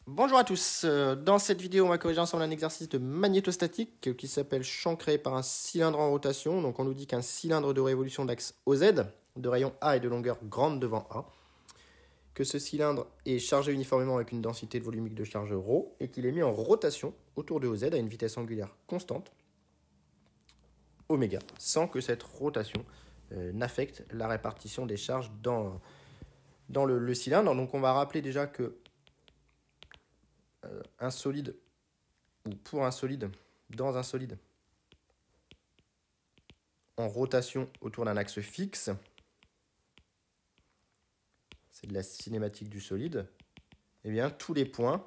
Bonjour à tous, dans cette vidéo on va corriger ensemble un exercice de magnétostatique qui s'appelle champ créé par un cylindre en rotation. Donc on nous dit qu'un cylindre de révolution d'axe OZ, de rayon A et de longueur grande devant A, que ce cylindre est chargé uniformément avec une densité de volumique de charge ρ et qu'il est mis en rotation autour de OZ à une vitesse angulaire constante, oméga, sans que cette rotation n'affecte la répartition des charges dans le cylindre. Donc on va rappeler déjà que un solide, ou pour un solide, dans un solide, en rotation autour d'un axe fixe, c'est de la cinématique du solide, eh bien tous les points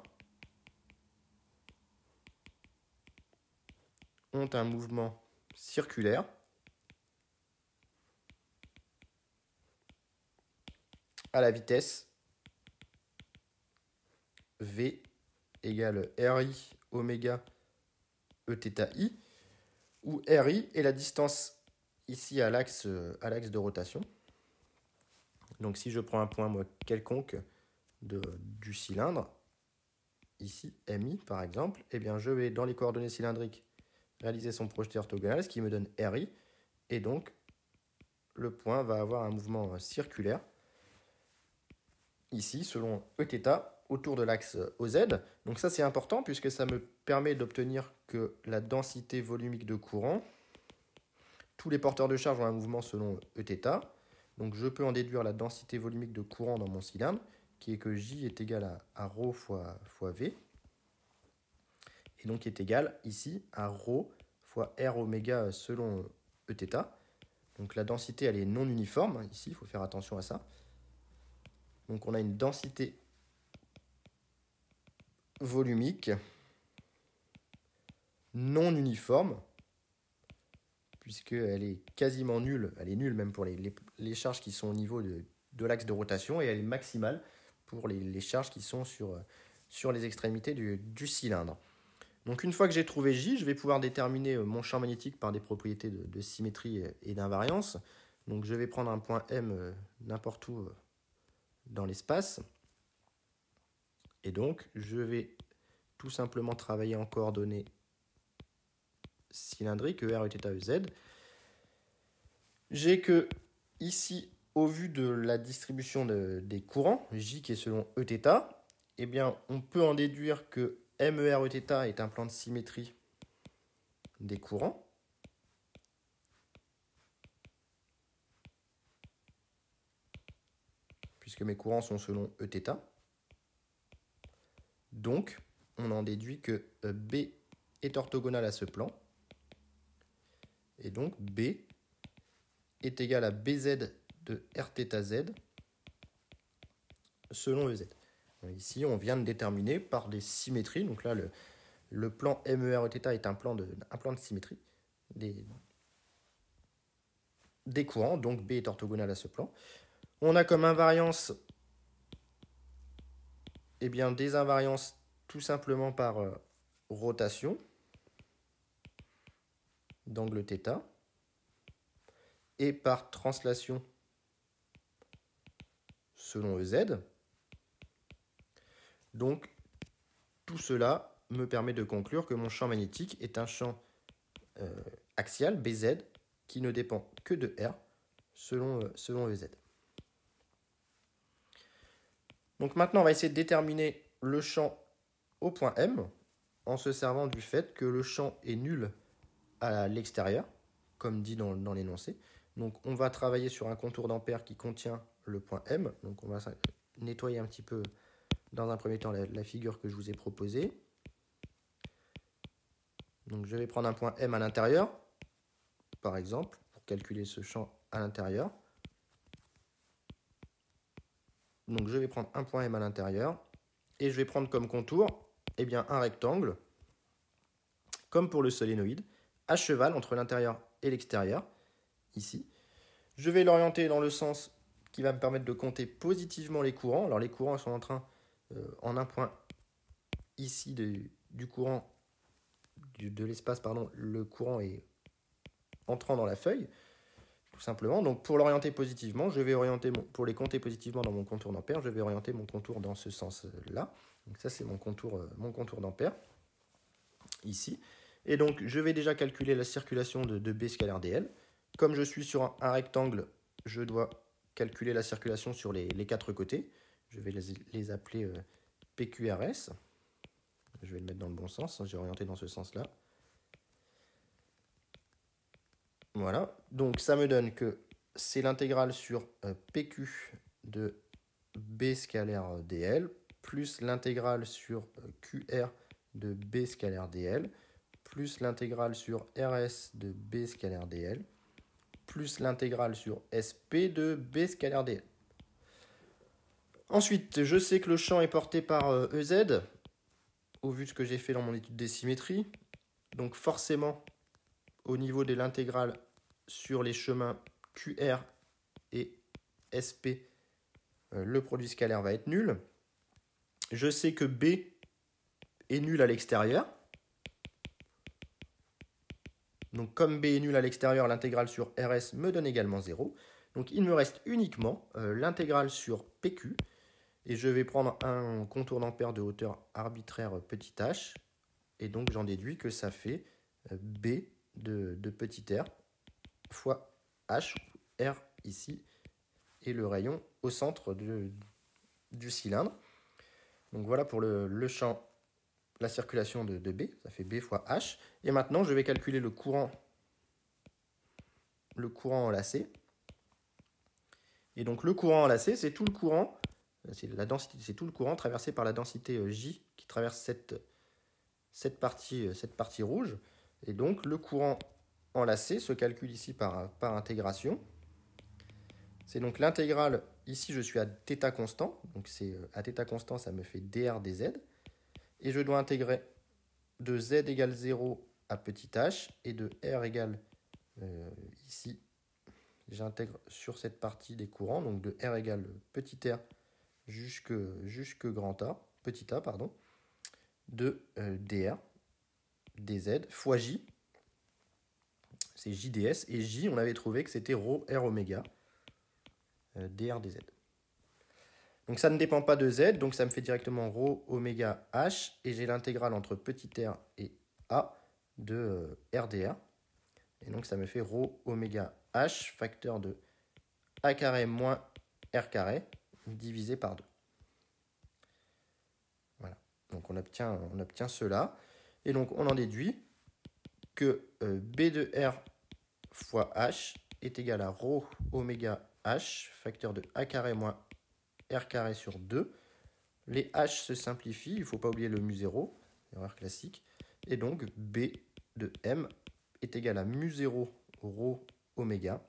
ont un mouvement circulaire à la vitesse V égale RI oméga E θ I, où RI est la distance ici à l'axe de rotation. Donc si je prends un point moi, quelconque du cylindre, ici MI par exemple, eh bien je vais dans les coordonnées cylindriques réaliser son projeté orthogonal, ce qui me donne RI, et donc le point va avoir un mouvement circulaire ici selon Eθ autour de l'axe OZ. Donc ça c'est important puisque ça me permet d'obtenir que la densité volumique de courant, tous les porteurs de charge ont un mouvement selon Eθ. Donc je peux en déduire la densité volumique de courant dans mon cylindre, qui est que J est égal à ρ fois V, et donc qui est égal ici à ρ fois R oméga selon Eθ. Donc la densité elle est non uniforme, ici il faut faire attention à ça. Donc on a une densité volumique non uniforme, puisqu'elle est quasiment nulle, elle est nulle même pour les charges qui sont au niveau de l'axe de rotation, et elle est maximale pour les charges qui sont sur les extrémités du cylindre. Donc une fois que j'ai trouvé J, je vais pouvoir déterminer mon champ magnétique par des propriétés de symétrie et d'invariance. Donc je vais prendre un point M n'importe où dans l'espace, et donc je vais tout simplement travailler en coordonnées cylindriques, ER, Eθ, EZ. J'ai que ici, au vu de la distribution des courants, J qui est selon Eθ, eh bien, on peut en déduire que MER Eθ est un plan de symétrie des courants. Puisque mes courants sont selon Eθ. Donc, on en déduit que B est orthogonal à ce plan. Et donc, B est égal à BZ de Rθz selon EZ. Ici, on vient de déterminer par des symétries. Donc là, le plan MER Eθ est un plan de symétrie des courants. Donc, B est orthogonal à ce plan. On a comme invariance des invariances tout simplement par rotation d'angle θ et par translation selon EZ. Donc, tout cela me permet de conclure que mon champ magnétique est un champ axial, BZ, qui ne dépend que de R selon EZ. Donc maintenant, on va essayer de déterminer le champ au point M en se servant du fait que le champ est nul à l'extérieur, comme dit dans l'énoncé. Donc on va travailler sur un contour d'ampère qui contient le point M. Donc on va nettoyer un petit peu dans un premier temps la figure que je vous ai proposée. Donc je vais prendre un point M à l'intérieur, par exemple, pour calculer ce champ à l'intérieur. Donc je vais prendre un point M à l'intérieur et je vais prendre comme contour un rectangle, comme pour le solénoïde, à cheval entre l'intérieur et l'extérieur, ici. Je vais l'orienter dans le sens qui va me permettre de compter positivement les courants. Alors les courants sont en train, en un point ici du courant, de l'espace, le courant est entrant dans la feuille. tout simplement. Donc pour l'orienter positivement, je vais orienter pour les compter positivement dans mon contour d'ampère, je vais orienter mon contour dans ce sens-là. Donc ça c'est mon contour d'ampère, ici. Et donc je vais déjà calculer la circulation de B scalaire dl. Comme je suis sur un rectangle, je dois calculer la circulation sur les 4 côtés. Je vais les appeler PQRS. Je vais le mettre dans le bon sens, j'ai orienté dans ce sens-là. Voilà, donc ça me donne que c'est l'intégrale sur PQ de B scalaire dl plus l'intégrale sur QR de B scalaire dl plus l'intégrale sur RS de B scalaire dl plus l'intégrale sur SP de B scalaire dl. Ensuite, je sais que le champ est porté par EZ, au vu de ce que j'ai fait dans mon étude des symétries. Donc forcément, au niveau de l'intégrale sur les chemins QR et SP, le produit scalaire va être nul. Je sais que B est nul à l'extérieur. Donc comme B est nul à l'extérieur, l'intégrale sur RS me donne également 0. Donc il me reste uniquement l'intégrale sur PQ. Et je vais prendre un contour d'ampère de hauteur arbitraire petit h. Et donc j'en déduis que ça fait B de petit r fois h, r ici, et le rayon au centre du cylindre. Donc voilà pour le champ, la circulation de B, ça fait B fois h. Et maintenant je vais calculer le courant enlacé. Et donc le courant enlacé, c'est tout le courant. C'est tout le courant traversé par la densité J qui traverse cette partie rouge. Et donc le courant enlacé se calcule ici par intégration. C'est donc l'intégrale, ici je suis à θ constant, donc à θ constant ça me fait dr dz. Et je dois intégrer de z égale 0 à petit h et de r égale ici, j'intègre sur cette partie des courants, donc de r égale petit r jusque grand A, petit a, pardon, de dr dz fois j, c'est jds, et j, on avait trouvé que c'était ρ r oméga dr dz. Donc ça ne dépend pas de z, donc ça me fait directement ρ oméga h, et j'ai l'intégrale entre petit r et a de rdr, et donc ça me fait ρ oméga h, facteur de a carré moins r carré, divisé par 2. Voilà, donc on obtient cela. Et donc on en déduit que B de R fois H est égal à ρ oméga H, facteur de A carré moins R carré sur 2. Les H se simplifient, il ne faut pas oublier le mu0, erreur classique. Et donc B de M est égal à mu0 ρ oméga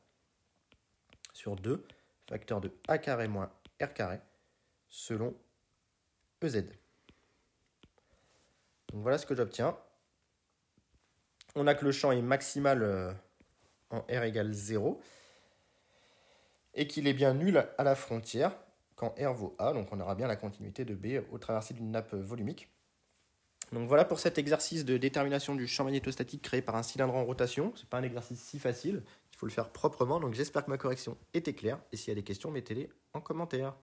sur 2, facteur de A carré moins R carré, selon EZ. Donc voilà ce que j'obtiens. On a que le champ est maximal en R égale 0 et qu'il est bien nul à la frontière quand R vaut A. Donc on aura bien la continuité de B au traversé d'une nappe volumique. Donc voilà pour cet exercice de détermination du champ magnétostatique créé par un cylindre en rotation. Ce n'est pas un exercice si facile, il faut le faire proprement. Donc j'espère que ma correction était claire et s'il y a des questions, mettez-les en commentaire.